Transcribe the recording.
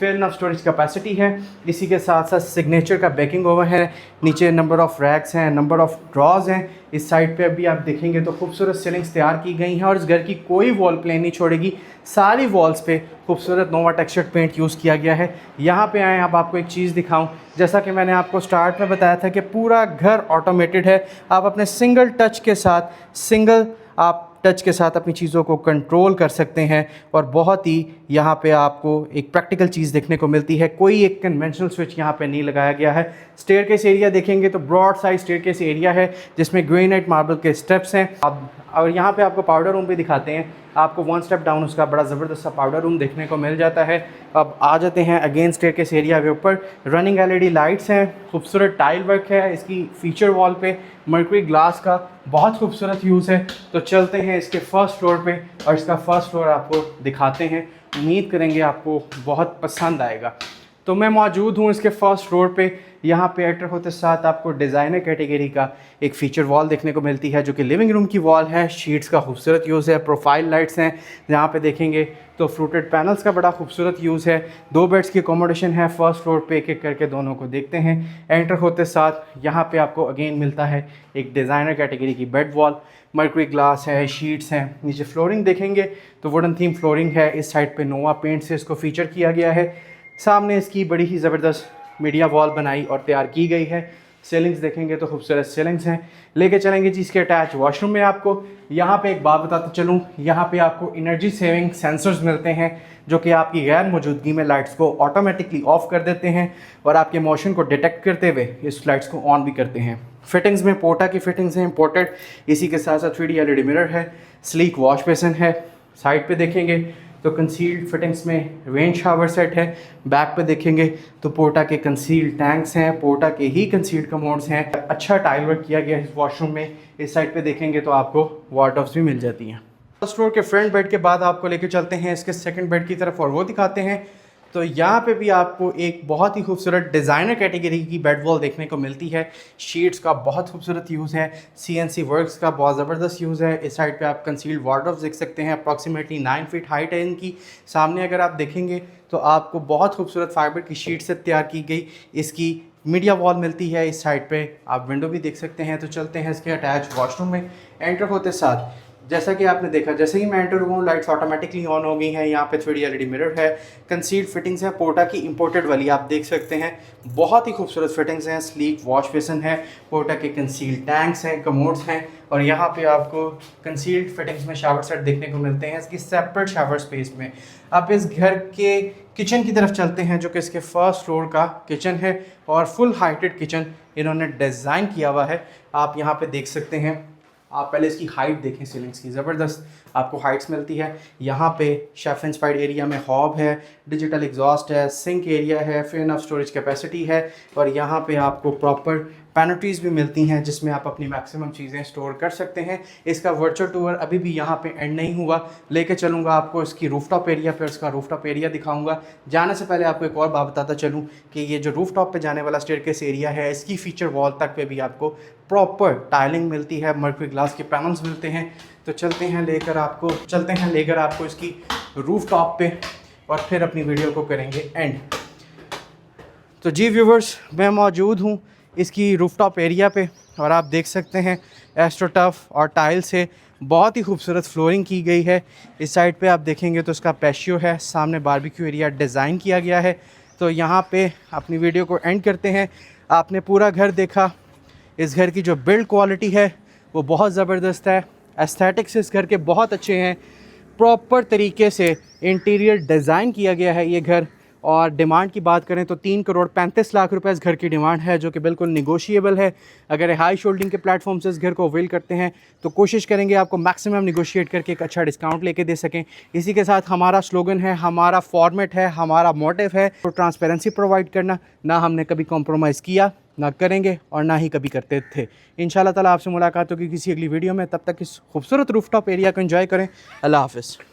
Fair enough storage capacity है। इसी के साथ साथ सिग्नेचर का बेकिंग ओवन है। नीचे नंबर ऑफ़ रैक्स हैं, नंबर ऑफ़ ड्रॉज हैं। इस साइड पे भी आप देखेंगे तो खूबसूरत सीलिंग्स तैयार की गई हैं और इस घर की कोई वॉल प्लेन नहीं छोड़ेगी। सारी वॉल्स पे खूबसूरत नोवा टेक्सचर्ड पेंट यूज़ किया गया है। यहाँ पे आएँ, अब आपको एक चीज़ दिखाऊं। जैसा कि मैंने आपको स्टार्ट में बताया था कि पूरा घर ऑटोमेटेड है। आप अपने सिंगल टच के साथ अपनी चीज़ों को कंट्रोल कर सकते हैं और बहुत ही यहाँ पे आपको एक प्रैक्टिकल चीज़ देखने को मिलती है। कोई एक कन्वेंशनल स्विच यहाँ पे नहीं लगाया गया है। स्टेयरकेस एरिया देखेंगे तो ब्रॉड साइज स्टेयरकेस एरिया है जिसमें ग्रेनाइट मार्बल के स्टेप्स हैं। अब और यहाँ पे आपको पाउडर रूम भी दिखाते हैं। आपको 1 स्टेप डाउन उसका बड़ा ज़बरदस्त सा पाउडर रूम देखने को मिल जाता है। अब आ जाते हैं अगेन स्टेयरकेस एरिया के ऊपर। रनिंग LED लाइट्स हैं, खूबसूरत टाइल वर्क है। इसकी फीचर वॉल पे मर्क्यूरी ग्लास का बहुत खूबसूरत यूज़ है। तो चलते हैं इसके फर्स्ट फ्लोर पे और इसका फर्स्ट फ्लोर आपको दिखाते हैं। उम्मीद करेंगे आपको बहुत पसंद आएगा। तो मैं मौजूद हूँ इसके फर्स्ट फ्लोर पे। यहाँ पे एंटर होते साथ आपको डिज़ाइनर कैटेगरी का एक फ़ीचर वॉल देखने को मिलती है जो कि लिविंग रूम की वॉल है। शीट्स का खूबसूरत यूज़ है, प्रोफाइल लाइट्स हैं। यहाँ पे देखेंगे तो फ्रूटेड पैनल्स का बड़ा खूबसूरत यूज़ है। 2 बेड्स की अकोमोडेशन है फर्स्ट फ्लोर पे। एक एक करके दोनों को देखते हैं। एंटर होते साथ यहाँ पे आपको अगेन मिलता है एक डिज़ाइनर कैटेगरी की बेड वॉल। मर्क्यूरी ग्लास है, शीट्स हैं। नीचे फ्लोरिंग देखेंगे तो वुडन थीम फ्लोरिंग है। इस साइड पे नोवा पेंट से इसको फीचर किया गया है। सामने इसकी बड़ी ही ज़बरदस्त मीडिया वॉल बनाई और तैयार की गई है। सीलिंग्स देखेंगे तो खूबसूरत सीलिंग्स हैं। लेके चलेंगे जी इसके अटैच वॉशरूम में। आपको यहाँ पे एक बात बताते चलूँ, यहाँ पे आपको एनर्जी सेविंग सेंसर्स मिलते हैं जो कि आपकी गैर मौजूदगी में लाइट्स को ऑटोमेटिकली ऑफ कर देते हैं और आपके मोशन को डिटेक्ट करते हुए इस लाइट्स को ऑन भी करते हैं। फिटिंग्स में पोर्टा की फिटिंग्स हैं इंपोर्टेड। इसी के साथ साथ 3D LED मिरर है, स्लीक वॉश बेसिन है। साइड पे देखेंगे तो कंसील्ड फिटिंग्स में रेन शावर सेट है। बैक पे देखेंगे तो पोर्टा के कंसील्ड टैंक्स हैं, पोर्टा के ही कंसील्ड कमोड्स हैं। अच्छा टाइल वर्क किया गया है इस वॉशरूम में। इस साइड पे देखेंगे तो आपको वार्डरोब्स भी मिल जाती हैं। फर्स्ट फ्लोर के फ्रंट बेड के बाद आपको लेके चलते हैं इसके सेकंड बेड की तरफ और वो दिखाते हैं। तो यहाँ पे भी आपको एक बहुत ही खूबसूरत डिज़ाइनर कैटेगरी की बेड वॉल देखने को मिलती है। शीट्स का बहुत खूबसूरत यूज़ है। CNC वर्क्स का बहुत ज़बरदस्त यूज़ है। इस साइड पे आप कंसील्ड वार्डरोब्स देख सकते हैं। अप्रॉक्सीमेटली 9 फीट हाइट है इनकी। सामने अगर आप देखेंगे तो आपको बहुत खूबसूरत फाइबर की शीट से तैयार की गई इसकी मीडिया वॉल मिलती है। इस साइड पे आप विंडो भी देख सकते हैं। तो चलते हैं इसके अटैच वॉशरूम में। एंटर होते साथ जैसा कि आपने देखा, जैसे ही मैं एंटर हुआ लाइट्स ऑटोमेटिकली ऑन हो गई हैं। यहाँ पे 3D LED मिरर है, कंसील्ड फिटिंग्स है, पोर्टा की इंपोर्टेड वाली आप देख सकते हैं। बहुत ही खूबसूरत फिटिंग्स हैं। स्लीक वॉश बेसिन है, पोर्टा के कंसील्ड टैंक्स हैं, कमोड्स हैं और यहाँ पे आपको कंसील्ड फिटिंग्स में शावर सेट देखने को मिलते हैं इसकी सेपरेट शावर स्पेस में। आप इस घर के किचन की तरफ चलते हैं जो कि इसके फर्स्ट फ्लोर का किचन है और फुल हाइटेड किचन इन्होंने डिज़ाइन किया हुआ है। आप यहाँ पे देख सकते हैं। आप पहले इसकी हाइट देखें, सीलिंग्स की ज़बरदस्त आपको हाइट्स मिलती है। यहाँ पे शेफ इंस्पायर्ड एरिया में हॉब है, डिजिटल एग्जॉस्ट है, सिंक एरिया है, फेयर इनफ स्टोरेज कैपेसिटी है और यहाँ पे आपको प्रॉपर पैनिट्रीज़ भी मिलती हैं जिसमें आप अपनी मैक्सिमम चीज़ें स्टोर कर सकते हैं। इसका वर्चुअल टूर अभी भी यहाँ पे एंड नहीं हुआ, लेके चलूँगा आपको इसकी रूफटॉप एरिया पर, इसका रूफटॉप एरिया दिखाऊँगा। जाने से पहले आपको एक और बात बताता चलूँ कि ये जो रूफटॉप पे जाने वाला स्टेयरकेस एरिया है इसकी फ़ीचर वॉल तक पे भी आपको प्रॉपर टाइलिंग मिलती है, मर्क्यूरी ग्लास के पैनल्स मिलते हैं। तो चलते हैं लेकर आपको इसकी रूफटॉप पे और फिर अपनी वीडियो को करेंगे एंड। तो जी व्यूवर्स, मैं मौजूद हूँ इसकी रूफटॉप एरिया पे और आप देख सकते हैं एस्ट्रोटफ और टाइल से बहुत ही खूबसूरत फ्लोरिंग की गई है। इस साइड पे आप देखेंगे तो इसका पैशियो है, सामने बारबेक्यू एरिया डिज़ाइन किया गया है। तो यहाँ पे अपनी वीडियो को एंड करते हैं। आपने पूरा घर देखा। इस घर की जो बिल्ड क्वालिटी है वो बहुत ज़बरदस्त है। एस्थेटिक्स इस घर के बहुत अच्छे हैं। प्रॉपर तरीके से इंटीरियर डिज़ाइन किया गया है ये घर। और डिमांड की बात करें तो 3,35,00,000 रुपए इस घर की डिमांड है जो कि बिल्कुल निगोशिएबल है। अगर हाई शोल्डिंग के प्लेटफॉर्म से इस घर को अवेल करते हैं तो कोशिश करेंगे आपको मैक्सिमम निगोशिएट करके एक अच्छा डिस्काउंट लेके दे सकें। इसी के साथ हमारा स्लोगन है, हमारा फॉर्मेट है, हमारा मोटिव है तो ट्रांसपेरेंसी प्रोवाइड करना। ना हमने कभी कॉम्प्रोमाइज़ किया, ना करेंगे और ना ही कभी करते थे। इंशाल्लाह ताला आपसे मुलाकात होगी किसी अगली वीडियो में। तब तक इस खूबसूरत रूफटॉप एरिया को एंजॉय करें। अल्लाह हाफ़िज़।